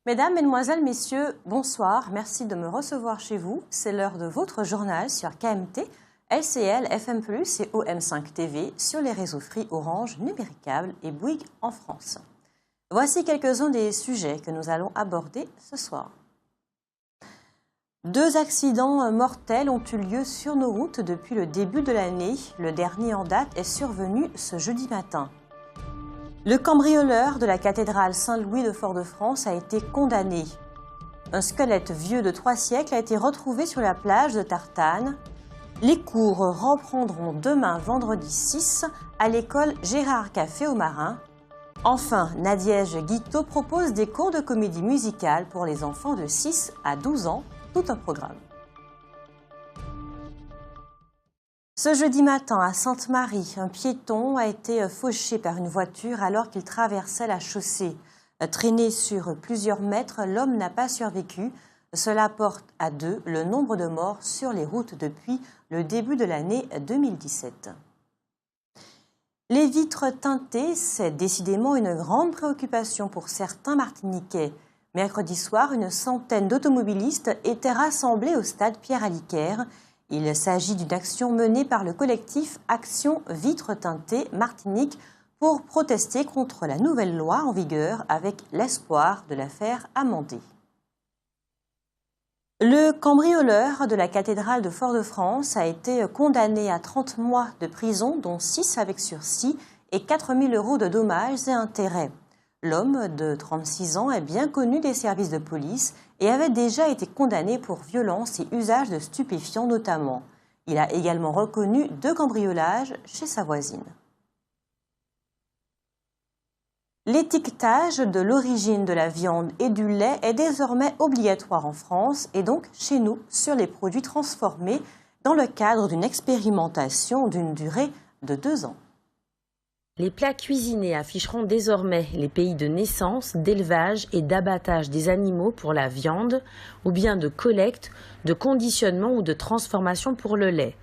Mesdames, Mesdemoiselles, Messieurs, bonsoir. Merci de me recevoir chez vous. C'est l'heure de votre journal sur KMT, LCL, FM+, et OM5 TV sur les réseaux Free, Orange, Numéricable et Bouygues en France. Voici quelques-uns des sujets que nous allons aborder ce soir. 2 accidents mortels ont eu lieu sur nos routes depuis le début de l'année. Le dernier en date est survenu ce jeudi matin. Le cambrioleur de la cathédrale Saint-Louis de Fort-de-France a été condamné. Un squelette vieux de 3 siècles a été retrouvé sur la plage de Tartane. Les cours reprendront demain, vendredi 6, à l'école Gérard Café au Marin. Enfin, Nadège Guiteau propose des cours de comédie musicale pour les enfants de 6 à 12 ans, tout un programme. Ce jeudi matin, à Sainte-Marie, un piéton a été fauché par une voiture alors qu'il traversait la chaussée. Traîné sur plusieurs mètres, l'homme n'a pas survécu. Cela porte à 2 le nombre de morts sur les routes depuis le début de l'année 2017. Les vitres teintées, c'est décidément une grande préoccupation pour certains Martiniquais. Mercredi soir, une centaine d'automobilistes étaient rassemblés au stade Pierre-Aliquer. Il s'agit d'une action menée par le collectif Action Vitres Teintées Martinique pour protester contre la nouvelle loi en vigueur avec l'espoir de la faire amender. Le cambrioleur de la cathédrale de Fort-de-France a été condamné à 30 mois de prison, dont 6 avec sursis et 4 000 € de dommages et intérêts. L'homme de 36 ans est bien connu des services de police et avait déjà été condamné pour violence et usage de stupéfiants notamment. Il a également reconnu 2 cambriolages chez sa voisine. L'étiquetage de l'origine de la viande et du lait est désormais obligatoire en France et donc chez nous sur les produits transformés dans le cadre d'une expérimentation d'une durée de 2 ans. Les plats cuisinés afficheront désormais les pays de naissance, d'élevage et d'abattage des animaux pour la viande ou bien de collecte, de conditionnement ou de transformation pour le lait.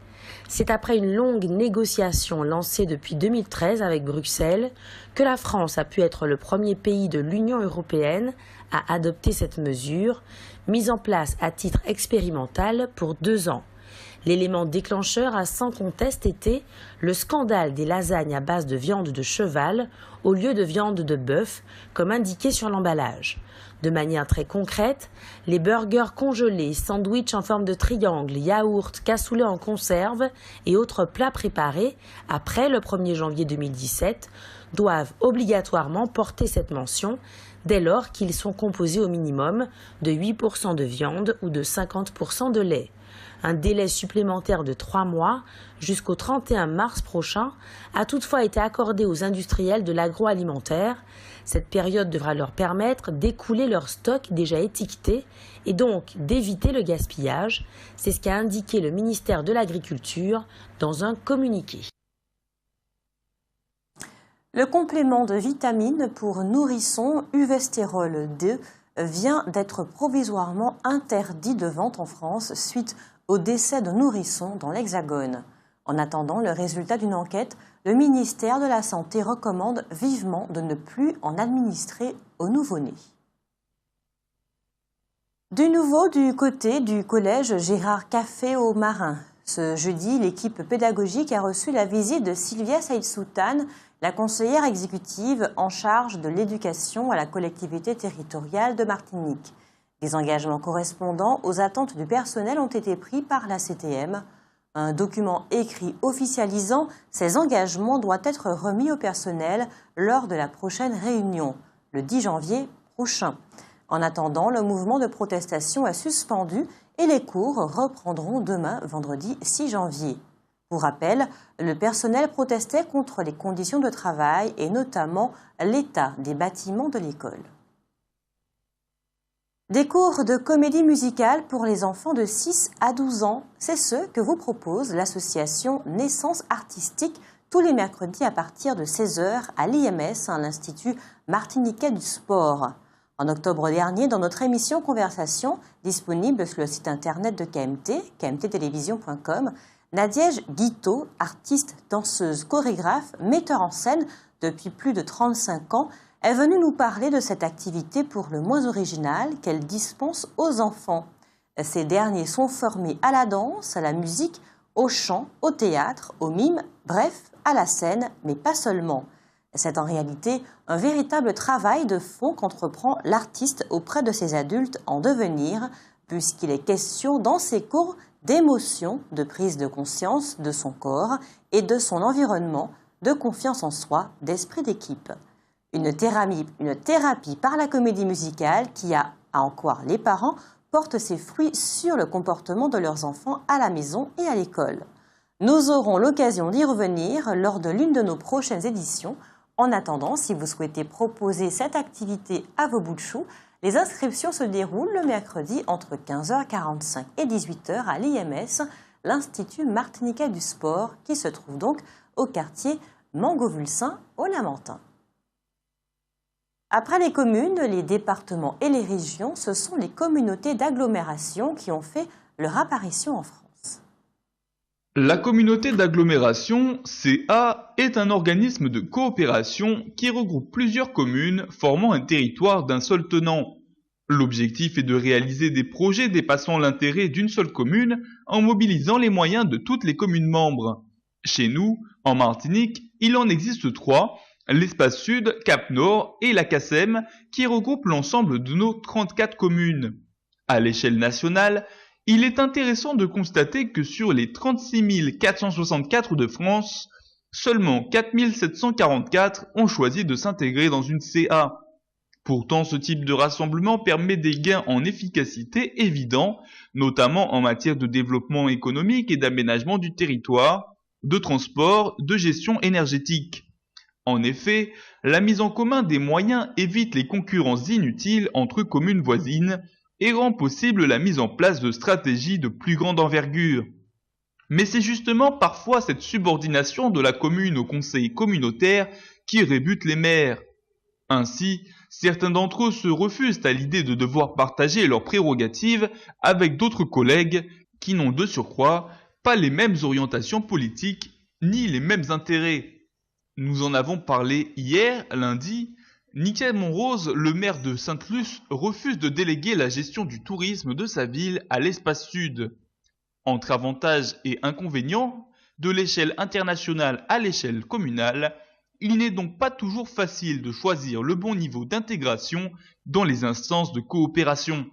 C'est après une longue négociation lancée depuis 2013 avec Bruxelles que la France a pu être le premier pays de l'Union européenne à adopter cette mesure, mise en place à titre expérimental pour 2 ans. L'élément déclencheur a sans conteste été le scandale des lasagnes à base de viande de cheval au lieu de viande de bœuf, comme indiqué sur l'emballage. De manière très concrète, les burgers congelés, sandwichs en forme de triangle, yaourts, cassoulet en conserve et autres plats préparés après le 1er janvier 2017 doivent obligatoirement porter cette mention dès lors qu'ils sont composés au minimum de 8% de viande ou de 50% de lait. Un délai supplémentaire de 3 mois jusqu'au 31 mars prochain a toutefois été accordé aux industriels de l'agroalimentaire. Cette période devra leur permettre d'écouler leur stock déjà étiqueté et donc d'éviter le gaspillage. C'est ce qu'a indiqué le ministère de l'Agriculture dans un communiqué. Le complément de vitamines pour nourrissons Uvestérol 2 vient d'être provisoirement interdit de vente en France suite au décès de nourrissons dans l'Hexagone. En attendant le résultat d'une enquête, le ministère de la Santé recommande vivement de ne plus en administrer aux nouveau-nés. Du nouveau du côté du collège Gérard Café au Marin. Ce jeudi, l'équipe pédagogique a reçu la visite de Sylvia Saïd Soutane, la conseillère exécutive en charge de l'éducation à la collectivité territoriale de Martinique. Des engagements correspondant aux attentes du personnel ont été pris par la CTM. Un document écrit officialisant ces engagements doit être remis au personnel lors de la prochaine réunion, le 10 janvier prochain. En attendant, le mouvement de protestation est suspendu et les cours reprendront demain, vendredi 6 janvier. Pour rappel, le personnel protestait contre les conditions de travail et notamment l'état des bâtiments de l'école. Des cours de comédie musicale pour les enfants de 6 à 12 ans, c'est ce que vous propose l'association Naissance Artistique tous les mercredis à partir de 16h à l'IMS, à l'Institut Martiniquais du Sport. En octobre dernier, dans notre émission Conversation, disponible sur le site internet de KMT, kmttélévision.com, Nadège Guiteau, artiste, danseuse, chorégraphe, metteur en scène depuis plus de 35 ans, est venue nous parler de cette activité pour le moins originale qu'elle dispense aux enfants. Ces derniers sont formés à la danse, à la musique, au chant, au théâtre, au mime, bref, à la scène, mais pas seulement. C'est en réalité un véritable travail de fond qu'entreprend l'artiste auprès de ces adultes en devenir, puisqu'il est question dans ces cours d'émotion, de prise de conscience de son corps et de son environnement, de confiance en soi, d'esprit d'équipe. Une thérapie par la comédie musicale qui, à en croire les parents, porte ses fruits sur le comportement de leurs enfants à la maison et à l'école. Nous aurons l'occasion d'y revenir lors de l'une de nos prochaines éditions. En attendant, si vous souhaitez proposer cette activité à vos bouts de chou, les inscriptions se déroulent le mercredi entre 15h45 et 18h à l'IMS, l'Institut martiniquais du sport, qui se trouve donc au quartier Mangovulsin au Lamentin. Après les communes, les départements et les régions, ce sont les communautés d'agglomération qui ont fait leur apparition en France. La communauté d'agglomération, CA, est un organisme de coopération qui regroupe plusieurs communes formant un territoire d'un seul tenant. L'objectif est de réaliser des projets dépassant l'intérêt d'une seule commune en mobilisant les moyens de toutes les communes membres. Chez nous, en Martinique, il en existe 3, l'Espace Sud, Cap Nord et la CACEM, qui regroupent l'ensemble de nos 34 communes. À l'échelle nationale, il est intéressant de constater que sur les 36 464 de France, seulement 4 744 ont choisi de s'intégrer dans une CA. Pourtant, ce type de rassemblement permet des gains en efficacité évidents, notamment en matière de développement économique et d'aménagement du territoire, de transport, de gestion énergétique. En effet, la mise en commun des moyens évite les concurrences inutiles entre communes voisines et rend possible la mise en place de stratégies de plus grande envergure. Mais c'est justement parfois cette subordination de la commune au conseil communautaire qui rébute les maires. Ainsi, certains d'entre eux se refusent à l'idée de devoir partager leurs prérogatives avec d'autres collègues qui n'ont de surcroît pas les mêmes orientations politiques ni les mêmes intérêts. Nous en avons parlé hier, lundi. Nickel Monrose, le maire de Sainte-Luce, refuse de déléguer la gestion du tourisme de sa ville à l'Espace Sud. Entre avantages et inconvénients, de l'échelle internationale à l'échelle communale, il n'est donc pas toujours facile de choisir le bon niveau d'intégration dans les instances de coopération.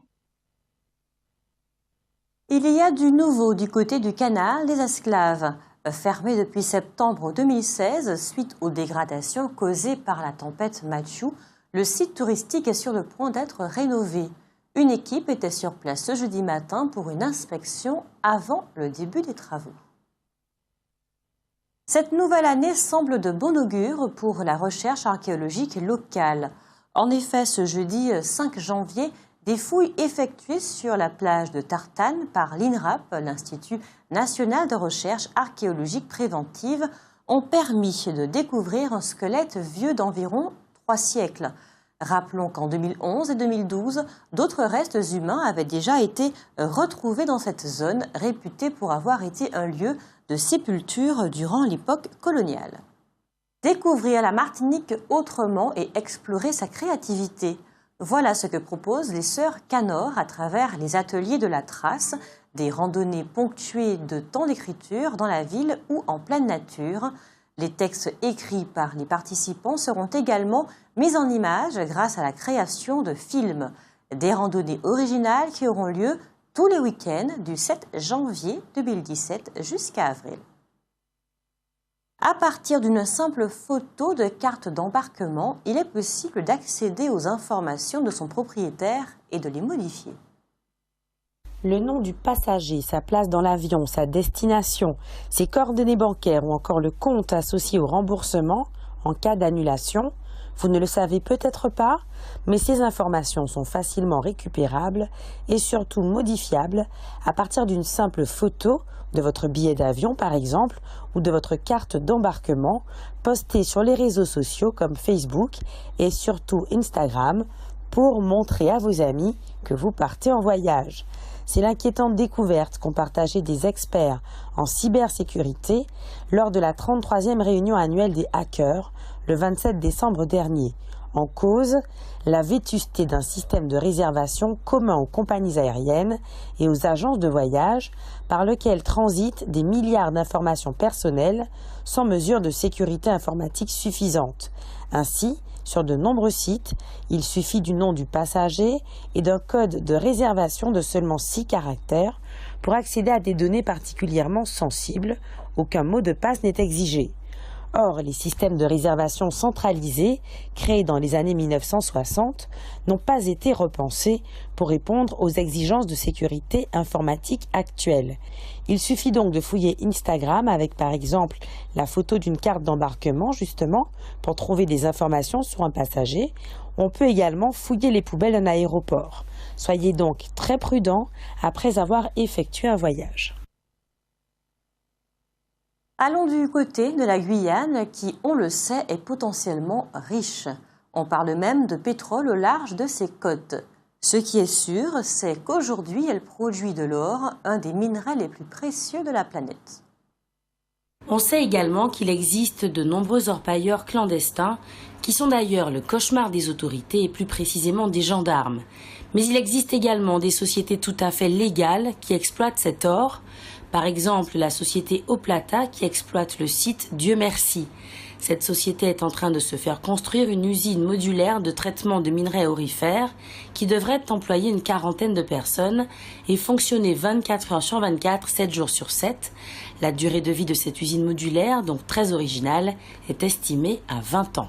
Il y a du nouveau du côté du canal des Esclaves. Fermé depuis septembre 2016 suite aux dégradations causées par la tempête Matthew, le site touristique est sur le point d'être rénové. Une équipe était sur place ce jeudi matin pour une inspection avant le début des travaux. Cette nouvelle année semble de bon augure pour la recherche archéologique locale. En effet, ce jeudi 5 janvier, des fouilles effectuées sur la plage de Tartane par l'INRAP, l'Institut national de recherche archéologique préventive, ont permis de découvrir un squelette vieux d'environ 3 siècles. Rappelons qu'en 2011 et 2012, d'autres restes humains avaient déjà été retrouvés dans cette zone, réputée pour avoir été un lieu de sépulture durant l'époque coloniale. Découvrir la Martinique autrement et explorer sa créativité. Voilà ce que proposent les sœurs Canor à travers les ateliers de la trace, des randonnées ponctuées de temps d'écriture dans la ville ou en pleine nature. Les textes écrits par les participants seront également mis en images grâce à la création de films. Des randonnées originales qui auront lieu tous les week-ends du 7 janvier 2017 jusqu'à avril. À partir d'une simple photo de carte d'embarquement, il est possible d'accéder aux informations de son propriétaire et de les modifier. Le nom du passager, sa place dans l'avion, sa destination, ses coordonnées bancaires ou encore le compte associé au remboursement en cas d'annulation, vous ne le savez peut-être pas, mais ces informations sont facilement récupérables et surtout modifiables à partir d'une simple photo de votre billet d'avion par exemple ou de votre carte d'embarquement postée sur les réseaux sociaux comme Facebook et surtout Instagram pour montrer à vos amis que vous partez en voyage. C'est l'inquiétante découverte qu'ont partagé des experts en cybersécurité lors de la 33e réunion annuelle des hackers le 27 décembre dernier. En cause, la vétusté d'un système de réservation commun aux compagnies aériennes et aux agences de voyage par lequel transitent des milliards d'informations personnelles sans mesure de sécurité informatique suffisante. Ainsi, sur de nombreux sites, il suffit du nom du passager et d'un code de réservation de seulement 6 caractères pour accéder à des données particulièrement sensibles. Aucun mot de passe n'est exigé. Or, les systèmes de réservation centralisés, créés dans les années 1960, n'ont pas été repensés pour répondre aux exigences de sécurité informatique actuelles. Il suffit donc de fouiller Instagram avec par exemple la photo d'une carte d'embarquement justement pour trouver des informations sur un passager. On peut également fouiller les poubelles d'un aéroport. Soyez donc très prudents après avoir effectué un voyage. Allons du côté de la Guyane qui, on le sait, est potentiellement riche. On parle même de pétrole au large de ses côtes. Ce qui est sûr, c'est qu'aujourd'hui, elle produit de l'or, un des minerais les plus précieux de la planète. On sait également qu'il existe de nombreux orpailleurs clandestins qui sont d'ailleurs le cauchemar des autorités et plus précisément des gendarmes. Mais il existe également des sociétés tout à fait légales qui exploitent cet or. Par exemple, la société Oplata qui exploite le site Dieu merci. Cette société est en train de se faire construire une usine modulaire de traitement de minerais aurifères qui devrait employer une quarantaine de personnes et fonctionner 24 heures sur 24, 7 jours sur 7. La durée de vie de cette usine modulaire, donc très originale, est estimée à 20 ans.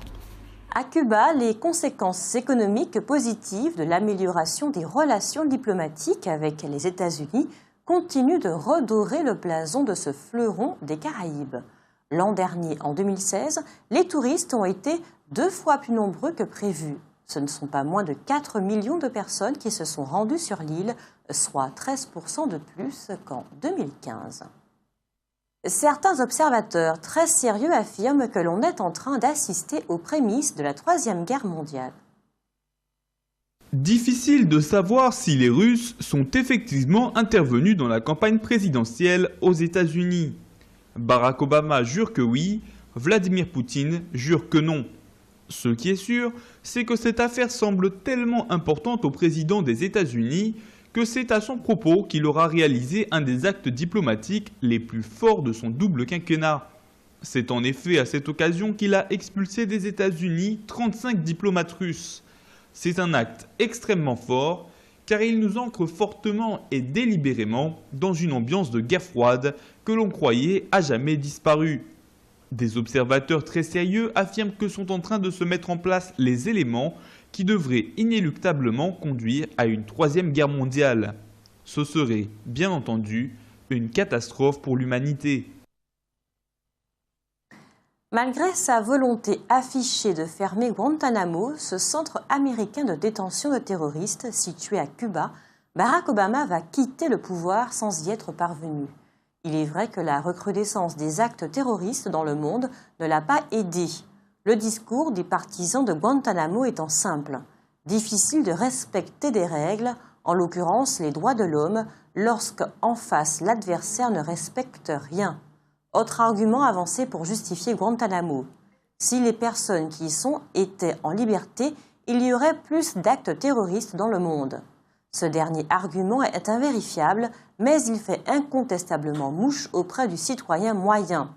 À Cuba, les conséquences économiques positives de l'amélioration des relations diplomatiques avec les États-Unis continue de redorer le blason de ce fleuron des Caraïbes. L'an dernier, en 2016, les touristes ont été 2 fois plus nombreux que prévu. Ce ne sont pas moins de 4 millions de personnes qui se sont rendues sur l'île, soit 13% de plus qu'en 2015. Certains observateurs très sérieux affirment que l'on est en train d'assister aux prémices de la Troisième Guerre mondiale. Difficile de savoir si les Russes sont effectivement intervenus dans la campagne présidentielle aux États-Unis. Barack Obama jure que oui, Vladimir Poutine jure que non. Ce qui est sûr, c'est que cette affaire semble tellement importante au président des États-Unis que c'est à son propos qu'il aura réalisé un des actes diplomatiques les plus forts de son double quinquennat. C'est en effet à cette occasion qu'il a expulsé des États-Unis 35 diplomates russes. C'est un acte extrêmement fort, car il nous ancre fortement et délibérément dans une ambiance de guerre froide que l'on croyait à jamais disparue. Des observateurs très sérieux affirment que sont en train de se mettre en place les éléments qui devraient inéluctablement conduire à une troisième guerre mondiale. Ce serait, bien entendu, une catastrophe pour l'humanité. Malgré sa volonté affichée de fermer Guantanamo, ce centre américain de détention de terroristes situé à Cuba, Barack Obama va quitter le pouvoir sans y être parvenu. Il est vrai que la recrudescence des actes terroristes dans le monde ne l'a pas aidé. Le discours des partisans de Guantanamo étant simple. Difficile de respecter des règles, en l'occurrence les droits de l'homme, lorsque en face l'adversaire ne respecte rien. Autre argument avancé pour justifier Guantanamo. Si les personnes qui y sont étaient en liberté, il y aurait plus d'actes terroristes dans le monde. Ce dernier argument est invérifiable, mais il fait incontestablement mouche auprès du citoyen moyen.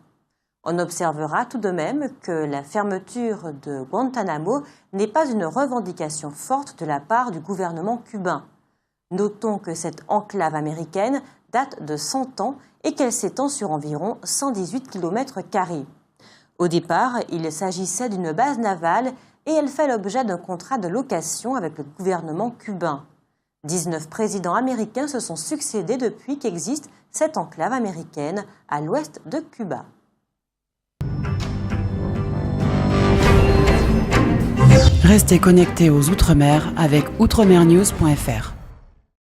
On observera tout de même que la fermeture de Guantanamo n'est pas une revendication forte de la part du gouvernement cubain. Notons que cette enclave américaine date de 100 ans et qu'elle s'étend sur environ 118 km². Au départ, il s'agissait d'une base navale et elle fait l'objet d'un contrat de location avec le gouvernement cubain. 19 présidents américains se sont succédés depuis qu'existe cette enclave américaine à l'ouest de Cuba. Restez connectés aux Outre-mer avec outremernews.fr.